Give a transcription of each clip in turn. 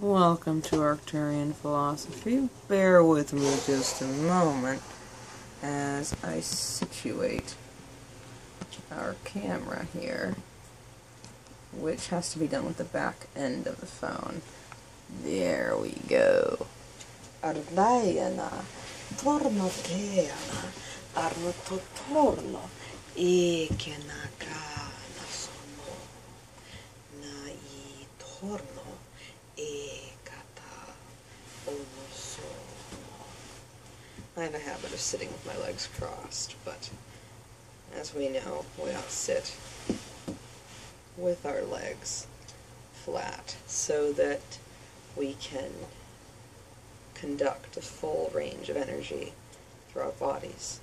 Welcome to ArcturianPhilosophy. Bear with me just a moment as I situate our camera here, which has to be done with the back end of the phone. There we go. Ardaina, torno teana, arno torno, ekena kana sono, na I torno. I have a habit of sitting with my legs crossed, but as we know, we ought to sit with our legs flat so that we can conduct a full range of energy through our bodies.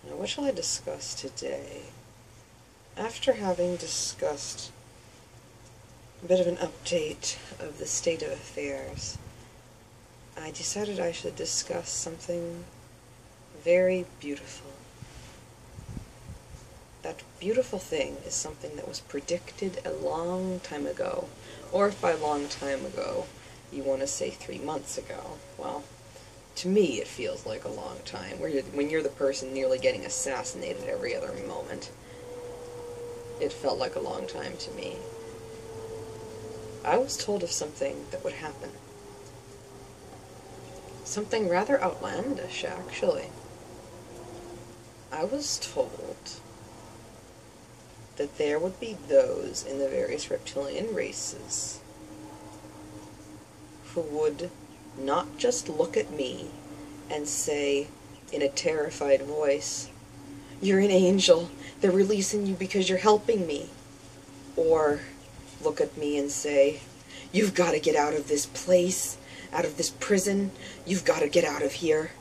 Now, what shall I discuss today? After having discussed a bit of an update of the state of affairs, I decided I should discuss something very beautiful. That beautiful thing is something that was predicted a long time ago, or if by long time ago you want to say 3 months ago. Well, to me it feels like a long time, when you're the person nearly getting assassinated every other moment. It felt like a long time to me. I was told of something that would happen. Something rather outlandish, actually. I was told that there would be those in the various reptilian races who would not just look at me and say in a terrified voice, "You're an angel, they're releasing you because you're helping me," or look at me and say, "You've got to get out of this place, out of this prison, you've got to get out of here,"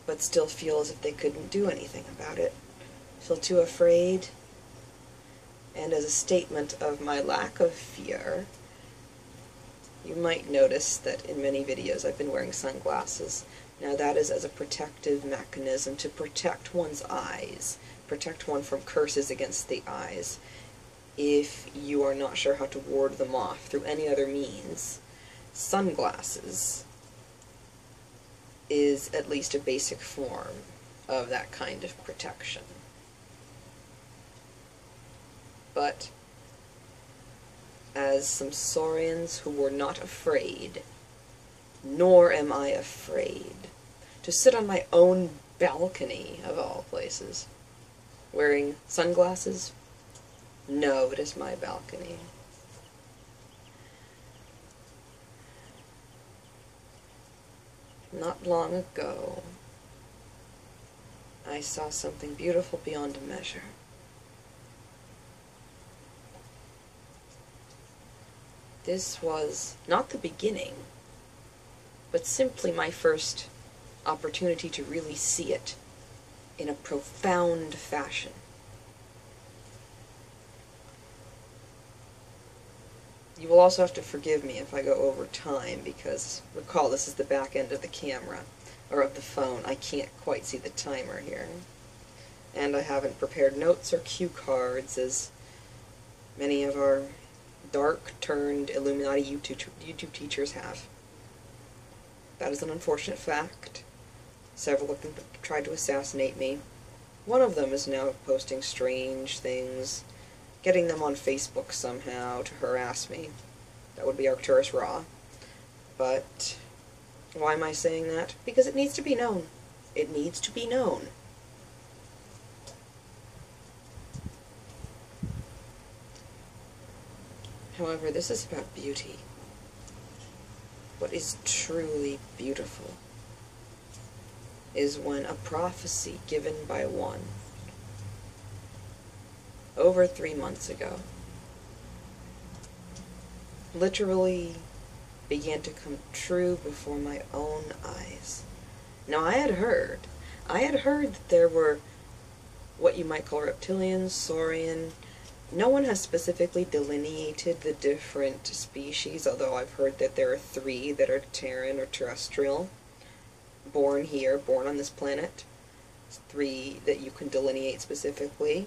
but still feel as if they couldn't do anything about it, feel too afraid. And as a statement of my lack of fear, you might notice that in many videos I've been wearing sunglasses. Now that is as a protective mechanism to protect one's eyes, protect one from curses against the eyes. If you are not sure how to ward them off through any other means, sunglasses is at least a basic form of that kind of protection. But as some saurians who were not afraid, nor am I afraid, to sit on my own balcony, of all places, wearing sunglasses? No, it is my balcony. Not long ago, I saw something beautiful beyond measure. This was not the beginning, but simply my first opportunity to really see it in a profound fashion. You will also have to forgive me if I go over time, because, recall, this is the back end of the camera, or of the phone. I can't quite see the timer here. And I haven't prepared notes or cue cards, as many of our dark-turned Illuminati YouTube teachers have. That is an unfortunate fact. Several of them tried to assassinate me. One of them is now posting strange things, getting them on Facebook somehow to harass me. That would be Arcturus Raw. But why am I saying that? Because it needs to be known. It needs to be known. However, this is about beauty. What is truly beautiful is when a prophecy given by one over 3 months ago literally began to come true before my own eyes. Now, I had heard that there were what you might call reptilians, saurian. No one has specifically delineated the different species, although I've heard that there are 3 that are Terran or terrestrial, born here, born on this planet. 3 that you can delineate specifically.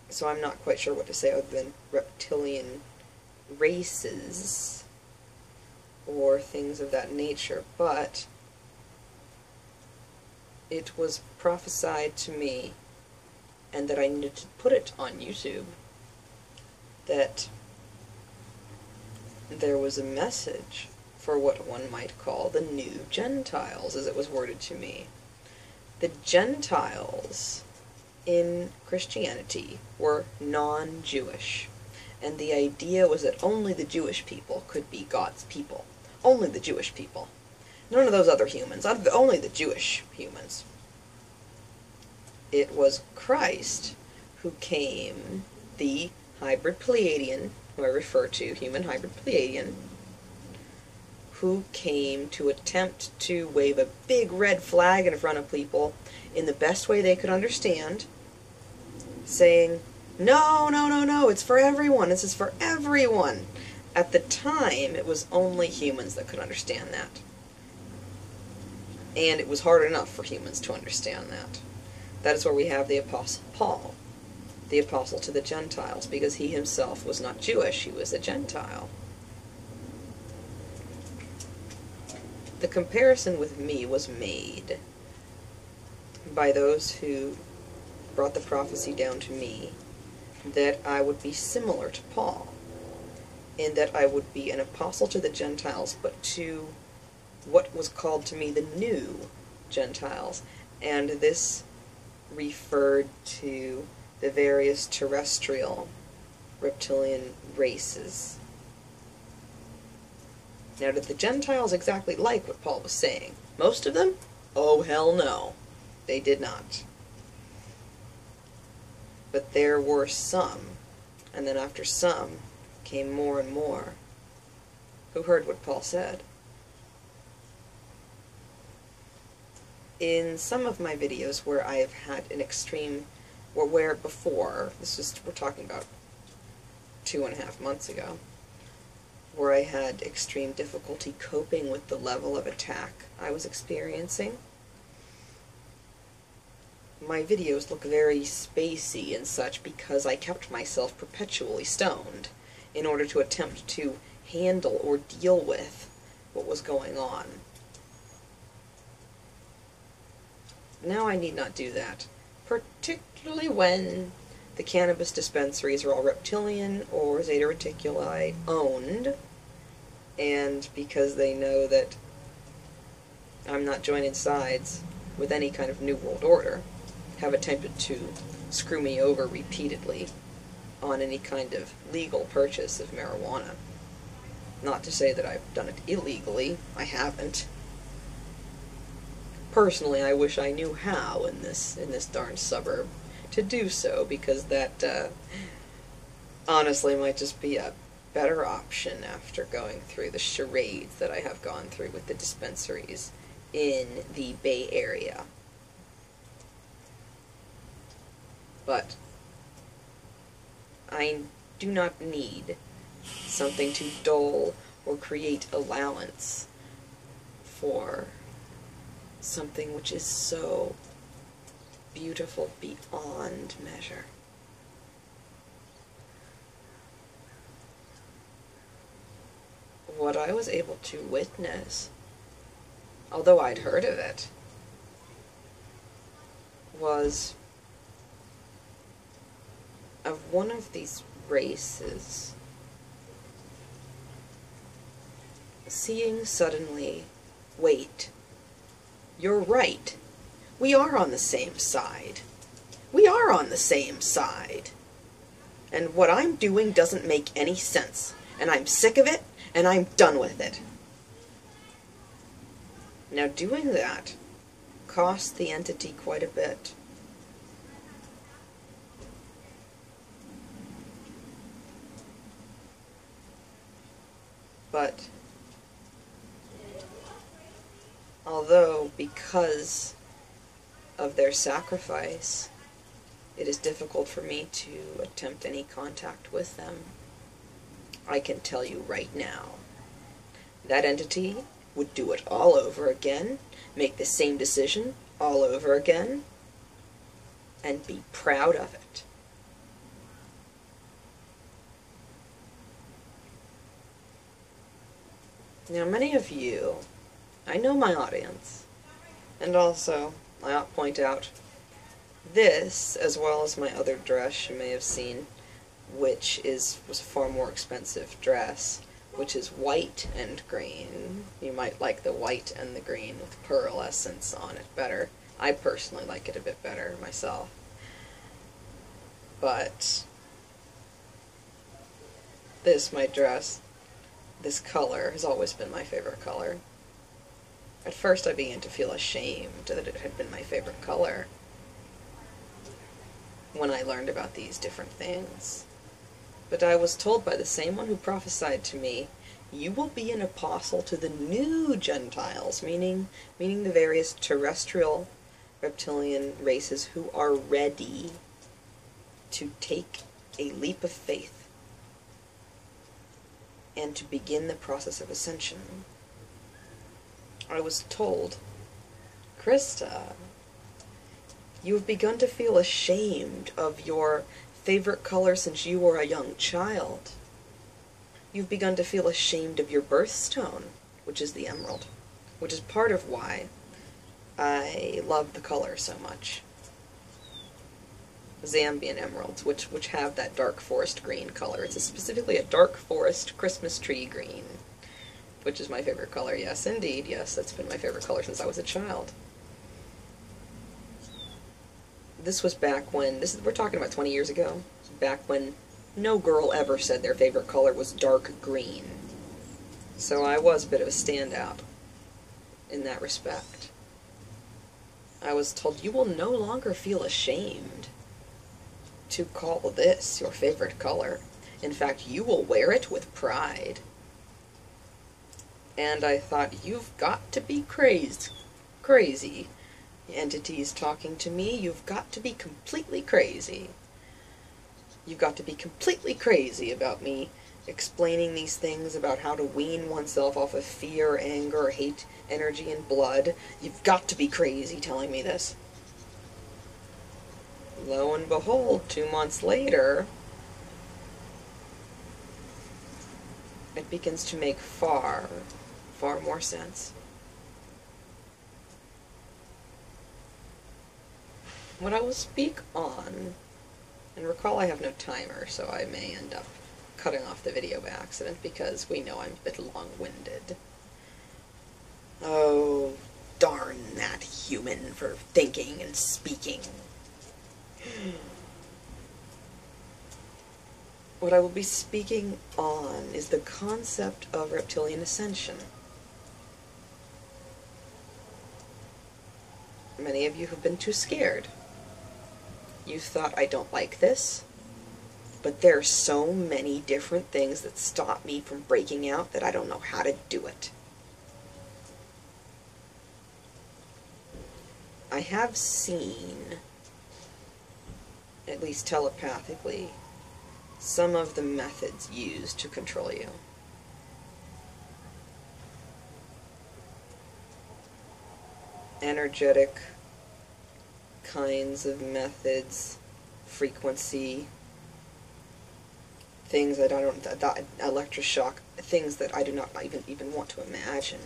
So I'm not quite sure what to say other than reptilian races or things of that nature, but it was prophesied to me, and that I needed to put it on YouTube, that there was a message for what one might call the new Gentiles, as it was worded to me. The Gentiles in Christianity were non-Jewish, and the idea was that only the Jewish people could be God's people. Only the Jewish people. None of those other humans, only the Jewish humans. It was Christ who came, the hybrid Pleiadian, who I refer to, human hybrid Pleiadian, who came to attempt to wave a big red flag in front of people in the best way they could understand, saying, no, no, no, no, it's for everyone, this is for everyone. At the time, it was only humans that could understand that. And it was hard enough for humans to understand that. That is where we have the Apostle Paul, the apostle to the Gentiles, because he himself was not Jewish, he was a Gentile. The comparison with me was made by those who brought the prophecy down to me that I would be similar to Paul, in that I would be an apostle to the Gentiles, but to what was called to me the new Gentiles, and this referred to the various terrestrial reptilian races. Now, did the Gentiles exactly like what Paul was saying? Most of them? Oh, hell no. They did not. But there were some, and then after some came more and more, who heard what Paul said. In some of my videos where I have had an extreme, or where before, we're talking about 2.5 months ago, where I had extreme difficulty coping with the level of attack I was experiencing. My videos look very spacey and such because I kept myself perpetually stoned in order to attempt to handle or deal with what was going on. Now I need not do that, particularly when the cannabis dispensaries are all Reptilian or Zeta Reticuli owned, and because they know that I'm not joining sides with any kind of New World Order, have attempted to screw me over repeatedly on any kind of legal purchase of marijuana. Not to say that I've done it illegally, I haven't. Personally, I wish I knew how in this darn suburb to do so, because that honestly might just be a better option after going through the charades that I have gone through with the dispensaries in the Bay Area. But I do not need something to dull or create allowance for something which is so beautiful beyond measure. What I was able to witness, although I'd heard of it, was of one of these races seeing suddenly, wait, you're right. We are on the same side. We are on the same side. And what I'm doing doesn't make any sense. And I'm sick of it, and I'm done with it. Now, doing that cost the entity quite a bit. But although, because of their sacrifice, it is difficult for me to attempt any contact with them, I can tell you right now, that entity would do it all over again, make the same decision all over again, and be proud of it. Now, many of you, I know my audience, and also, I ought to point out, this, as well as my other dress you may have seen, which was a far more expensive dress, which is white and green. You might like the white and the green with pearl essence on it better. I personally like it a bit better myself. But this, my dress, this color has always been my favorite color. At first I began to feel ashamed that it had been my favorite color when I learned about these different things. But I was told by the same one who prophesied to me, you will be an apostle to the new Gentiles, meaning the various terrestrial reptilian races who are ready to take a leap of faith and to begin the process of ascension. I was told, Krista, you have begun to feel ashamed of your favorite color since you were a young child. You've begun to feel ashamed of your birthstone, which is the emerald, which is part of why I love the color so much. Zambian emeralds, which have that dark forest green color. It's specifically a dark forest Christmas tree green, which is my favorite color. Yes, indeed, yes, that's been my favorite color since I was a child. This was back when, we're talking about 20 years ago, back when no girl ever said their favorite color was dark green. So I was a bit of a standout in that respect. I was told, you will no longer feel ashamed to call this your favorite color. In fact, you will wear it with pride. And I thought, you've got to be crazy. Entities talking to me, you've got to be completely crazy. You've got to be completely crazy about me explaining these things about how to wean oneself off of fear, anger, hate, energy, and blood. You've got to be crazy telling me this. Lo and behold, 2 months later, it begins to make far more sense. What I will speak on, and recall I have no timer, so I may end up cutting off the video by accident because we know I'm a bit long-winded. Oh, darn that human for thinking and speaking. What I will be speaking on is the concept of reptilian ascension. Many of you have been too scared. You thought, I don't like this, but there are so many different things that stop me from breaking out that I don't know how to do it. I have seen, at least telepathically, some of the methods used to control you. Energetic kinds of methods, frequency, things that I don't, electroshock, things that I do not even want to imagine.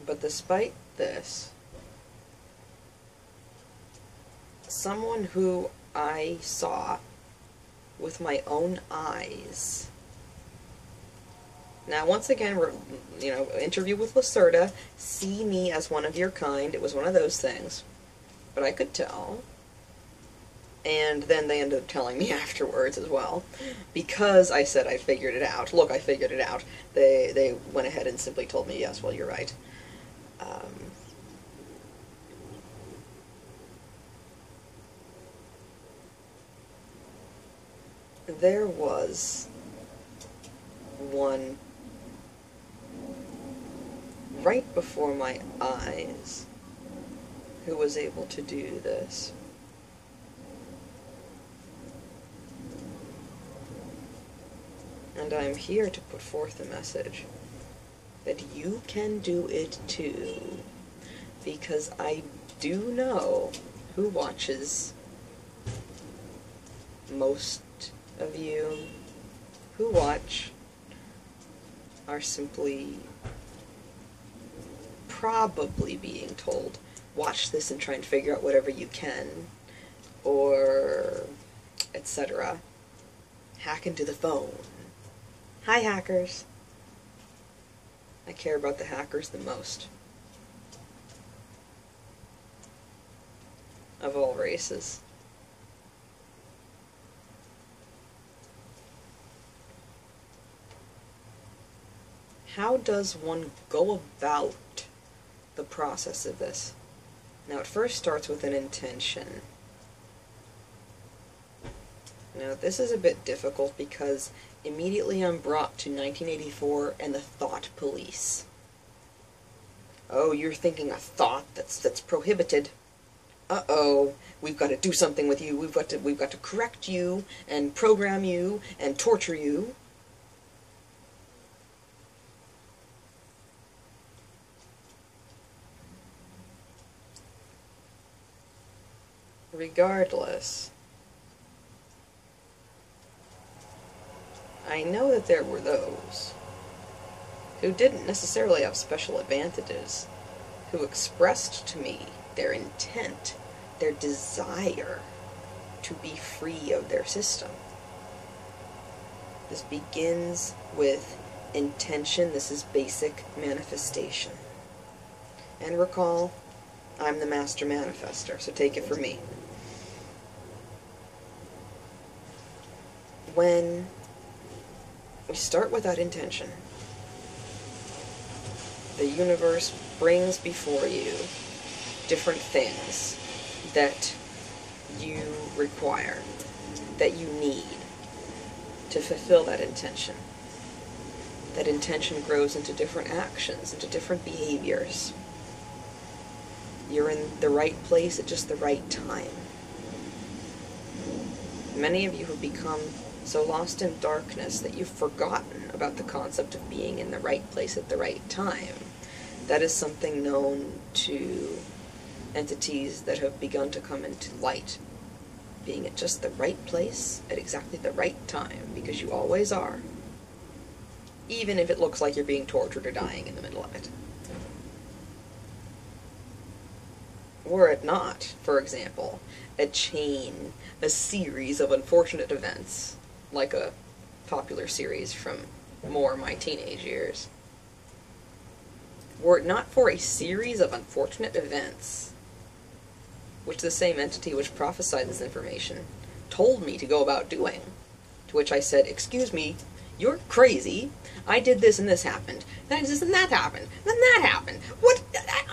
But despite this, someone who I saw with my own eyes. Now, once again, we're, interview with Lacerda, see me as one of your kind. It was one of those things. But I could tell. And then they ended up telling me afterwards as well. Because I said I figured it out. Look, I figured it out. They went ahead and simply told me, yes, well, you're right. There was one right before my eyes who was able to do this. And I'm here to put forth the message that you can do it too, because I do know who watches most of you who watch are simply probably being told, watch this and try and figure out whatever you can, or etc. Hack into the phone. Hi, hackers. I care about the hackers the most. Of all races. How does one go about the process of this? Now, it first starts with an intention. Now, this is a bit difficult because immediately I'm brought to 1984 and the thought police. Oh, you're thinking a thought that's prohibited. Uh-oh, we've got to do something with you. We've got to correct you and program you and torture you. Regardless, I know that there were those who didn't necessarily have special advantages, who expressed to me their intent, their desire to be free of their system. This begins with intention. This is basic manifestation. And recall, I'm the master manifester, so take it from me. When we start with that intention, the universe brings before you different things that you require, that you need to fulfill that intention. That intention grows into different actions, into different behaviors. You're in the right place at just the right time. Many of you have become so lost in darkness that you've forgotten about the concept of being in the right place at the right time. That is something known to entities that have begun to come into light. Being at just the right place at exactly the right time, because you always are. Even if it looks like you're being tortured or dying in the middle of it. Were it not, for example, a series of unfortunate events, like a popular series from more my teenage years. Were it not for a series of unfortunate events, which the same entity which prophesied this information told me to go about doing, to which I said, excuse me, you're crazy, I did this and this happened, then this and that happened, then that happened, what,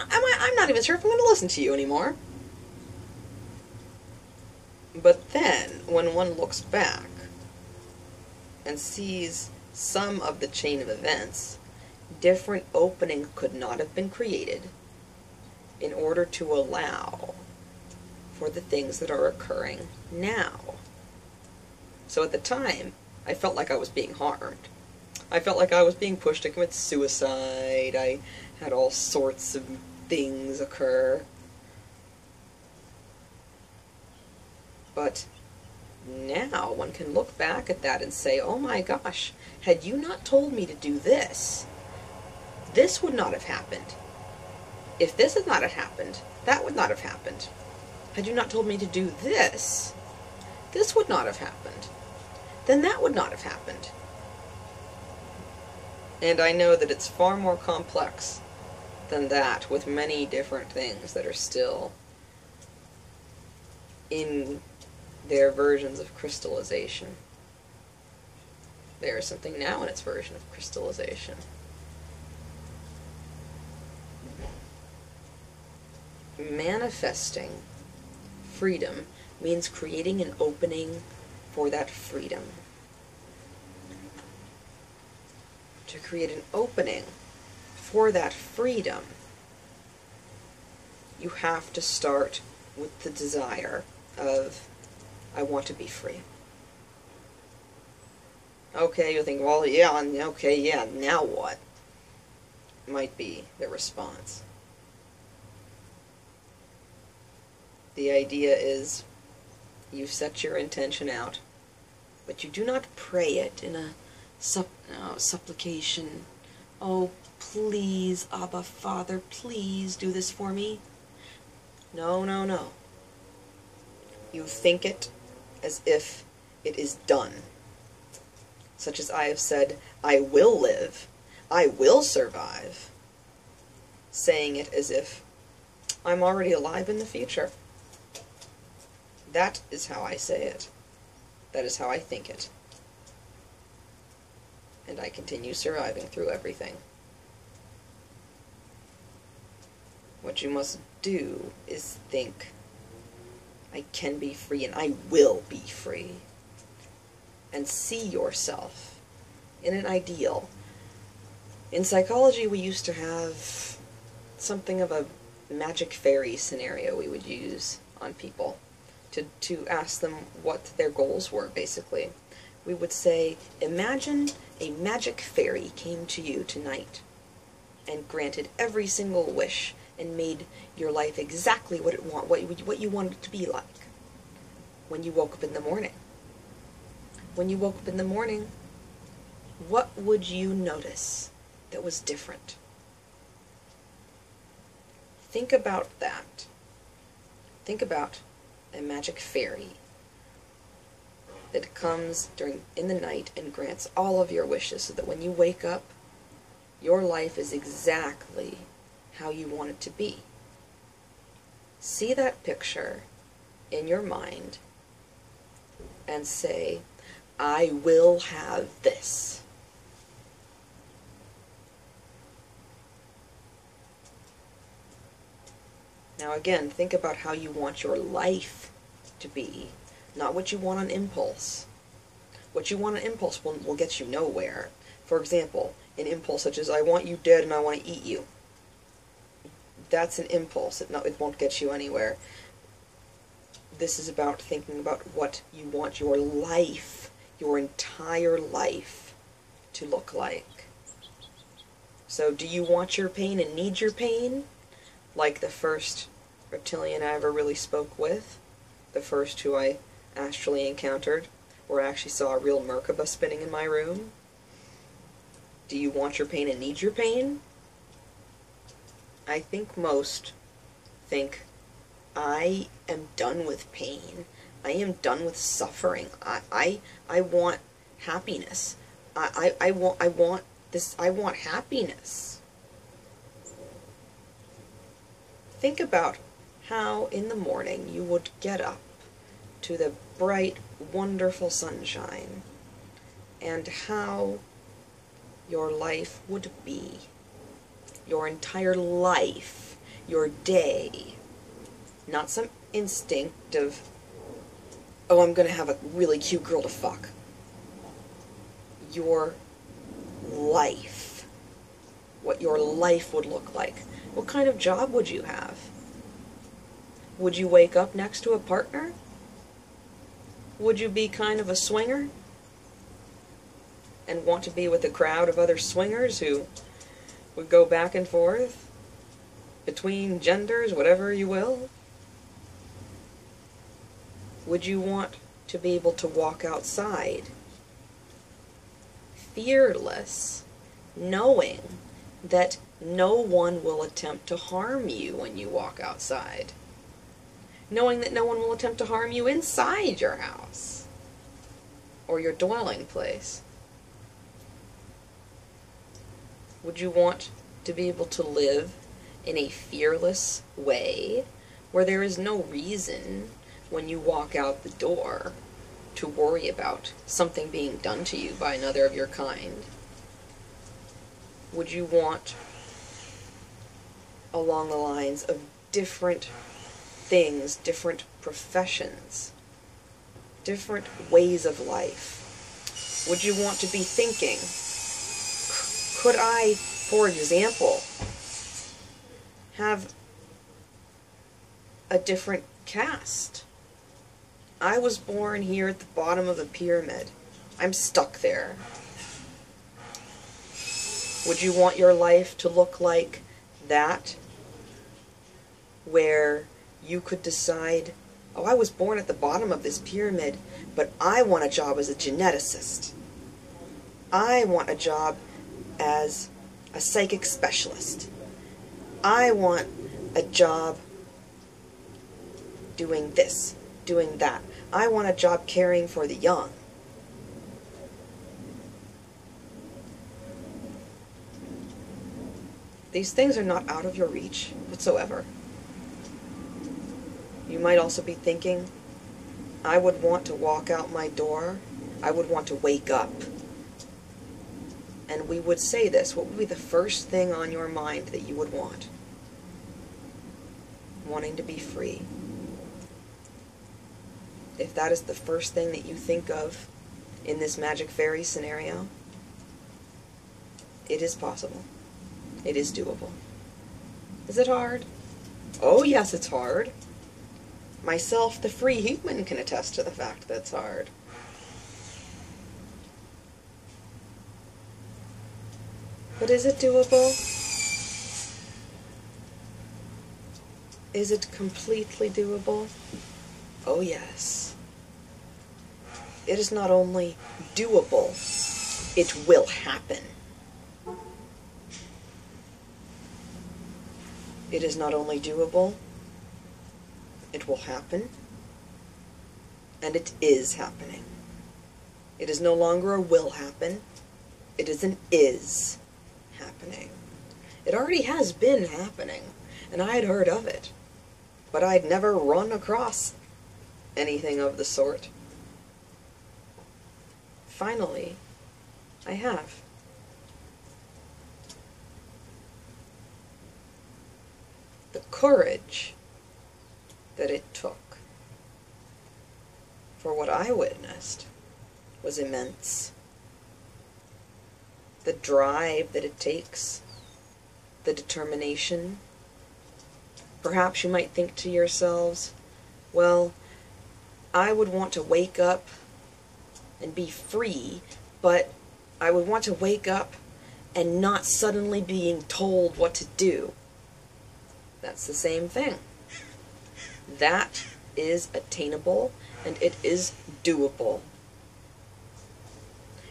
I'm not even sure if I'm going to listen to you anymore. But then, when one looks back and sees some of the chain of events, different openings could not have been created in order to allow for the things that are occurring now. So at the time, I felt like I was being harmed. I felt like I was being pushed to commit suicide. I had all sorts of things occur. But now one can look back at that and say, oh my gosh, had you not told me to do this, this would not have happened. If this had not have happened, that would not have happened. Had you not told me to do this, this would not have happened. Then that would not have happened. And I know that it's far more complex than that, with many different things that are still in their versions of crystallization. There is something now in its version of crystallization. Manifesting freedom means creating an opening for that freedom. To create an opening for that freedom, you have to start with the desire of, I want to be free. Okay, you think, well, yeah, okay, yeah, now what? Might be the response. The idea is, You set your intention out, but you do not pray it in a supplication. Oh, please, Abba Father, please do this for me. No, no, no. You think it as if it is done. Such as I have said, I will live, I will survive. Saying it as if I'm already alive in the future. That is how I say it. That is how I think it. And I continue surviving through everything. What you must do is think, I can be free and I will be free. And see yourself in an ideal. In psychology, we used to have something of a magic fairy scenario we would use on people to ask them what their goals were, basically. We would say, imagine a magic fairy came to you tonight and granted every single wish and made your life exactly what you wanted it to be like when you woke up in the morning. When you woke up in the morning, what would you notice that was different? Think about that. Think about a magic fairy that comes in the night and grants all of your wishes so that when you wake up, your life is exactly how you want it to be. See that picture in your mind and say, I will have this. Now again, think about how you want your life to be, not what you want on impulse. What you want on impulse will get you nowhere. For example, an impulse such as, I want you dead and I want to eat you. That's an impulse. It won't get you anywhere. This is about thinking about what you want your life, your entire life, to look like. So do you want your pain and need your pain? Like the first reptilian I ever really spoke with, the first who I astrally encountered, where I actually saw a real Merkaba spinning in my room. Do you want your pain and need your pain? I think most think, I am done with pain. I am done with suffering. I want happiness. I want happiness. Think about how in the morning you would get up to the bright, wonderful sunshine, and how your life would be. Your entire life, your day. Not some instinct of, oh, I'm going to have a really cute girl to fuck. Your life. What your life would look like. What kind of job would you have? Would you wake up next to a partner? Would you be kind of a swinger? And want to be with a crowd of other swingers who would go back and forth between genders, whatever you will? Would you want to be able to walk outside fearless, knowing that no one will attempt to harm you when you walk outside? Knowing that no one will attempt to harm you inside your house or your dwelling place? Would you want to be able to live in a fearless way where there is no reason when you walk out the door to worry about something being done to you by another of your kind? Would you want along the lines of different things, different professions, different ways of life? Would you want to be thinking, could I, for example, have a different caste? I was born here at the bottom of the pyramid. I'm stuck there. Would you want your life to look like that, where you could decide Oh, I was born at the bottom of this pyramid, but I want a job as a geneticist. I want a job as a psychic specialist. I want a job doing this, doing that. I want a job caring for the young. These things are not out of your reach whatsoever. You might also be thinking, I would want to walk out my door. I would want to wake up. And we would say this. What would be the first thing on your mind that you would want? Wanting to be free. If that is the first thing that you think of in this magic fairy scenario, it is possible. It is doable. Is it hard? Oh yes, it's hard. Myself, the free human, can attest to the fact that it's hard. But is it doable? Is it completely doable? Oh yes. It is not only doable, it will happen. It is not only doable, it will happen, and it is happening. It is no longer a will happen, it is an is happening. It already has been happening, and I had heard of it, but I'd never run across anything of the sort. Finally, I have. The courage that it took for what I witnessed was immense. The drive that it takes, the determination. Perhaps you might think to yourselves, well, I would want to wake up and be free, but I would want to wake up and not suddenly being told what to do. That's the same thing. That is attainable, and it is doable.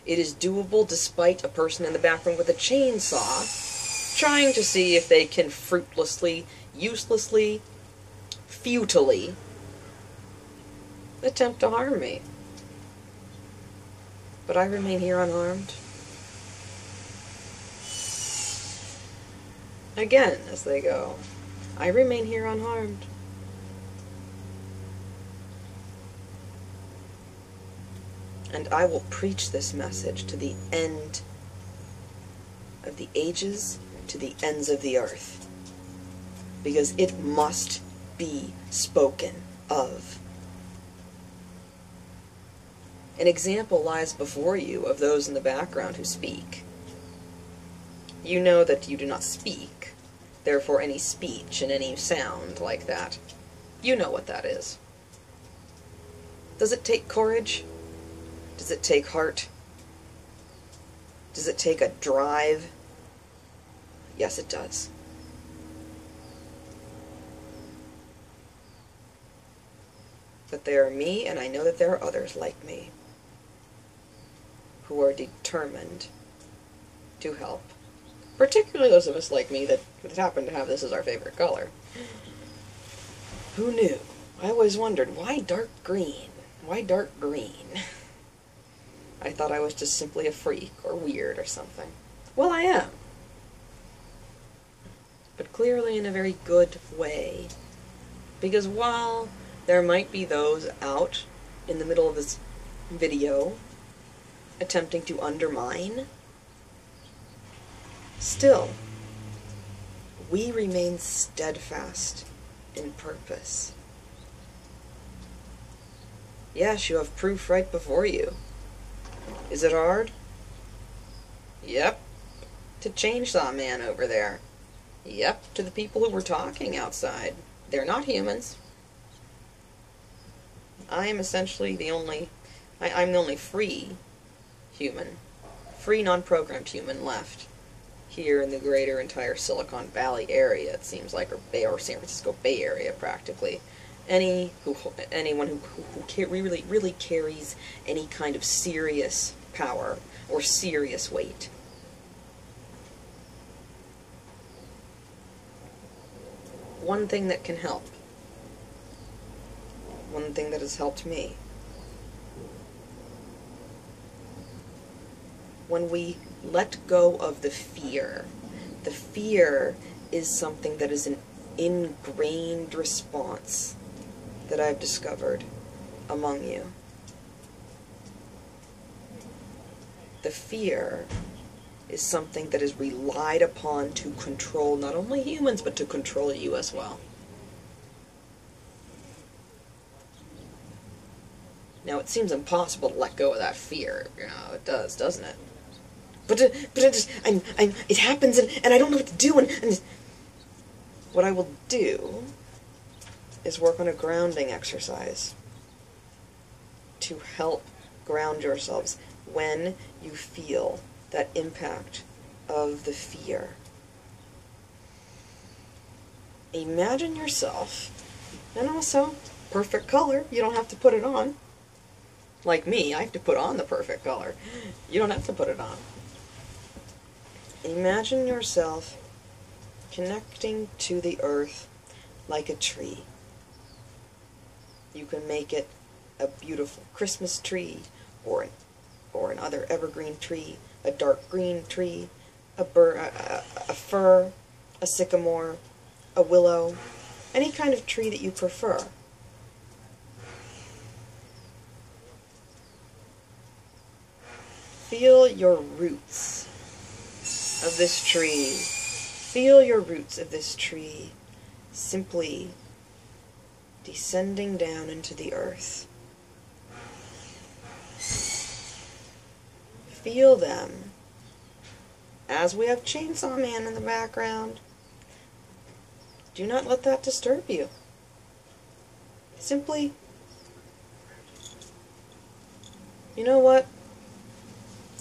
It is doable despite a person in the background with a chainsaw trying to see if they can fruitlessly, uselessly, futilely attempt to harm me. But I remain here unharmed. Again, as they go, I remain here unharmed. And I will preach this message to the end of the ages, to the ends of the earth. Because it must be spoken of. An example lies before you of those in the background who speak. You know that you do not speak, therefore any speech and any sound like that, you know what that is. Does it take courage? Does it take heart? Does it take a drive? Yes, it does. But there are me, and I know that there are others like me, who are determined to help. Particularly those of us like me that happen to have this as our favorite color. Who knew? I always wondered, why dark green? Why dark green? I thought I was just simply a freak or weird or something. Well, I am. But clearly in a very good way. Because while there might be those out in the middle of this video attempting to undermine, still, we remain steadfast in purpose. Yes, you have proof right before you. Is it hard? Yep. To Chainsaw Man over there. Yep, to the people who were talking outside. They're not humans. I am essentially the only... I'm the only free human. Free, non-programmed human left here in the greater entire Silicon Valley area, it seems like, or San Francisco Bay Area, practically. anyone who really carries any kind of serious power or serious weight. One thing that can help, one thing that has helped me, when we let go of the fear is something that is an ingrained response that I've discovered among you. The fear is something that is relied upon to control not only humans, but to control you as well. Now, it seems impossible to let go of that fear. You know, it does, doesn't it? But it happens, and I don't know what to do, and what I will do is work on a grounding exercise to help ground yourselves when you feel that impact of the fear. Imagine yourself, and also perfect color. You don't have to put it on. Like me, I have to put on the perfect color. You don't have to put it on. Imagine yourself connecting to the earth like a tree. You can make it a beautiful Christmas tree, or another evergreen tree, a dark green tree, a fir, a sycamore, a willow, any kind of tree that you prefer. Feel your roots of this tree. Feel your roots of this tree simply descending down into the earth. Feel them as we have Chainsaw Man in the background. Do not let that disturb you. Simply, you know what?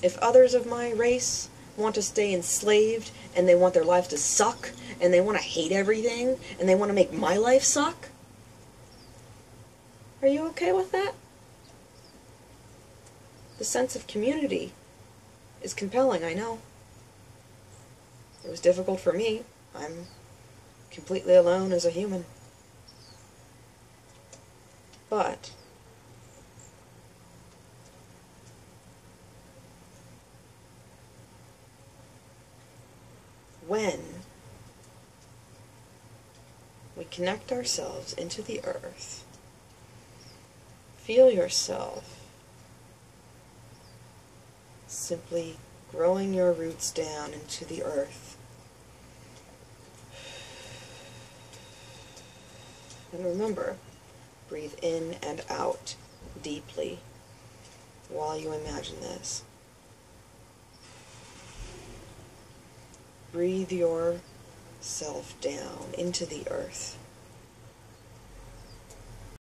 If others of my race want to stay enslaved, and they want their life to suck, and they want to hate everything, and they want to make my life suck, are you okay with that? The sense of community is compelling, I know. It was difficult for me. I'm completely alone as a human. But when we connect ourselves into the earth, feel yourself simply growing your roots down into the earth. And remember, breathe in and out deeply while you imagine this. Breathe yourself down into the earth.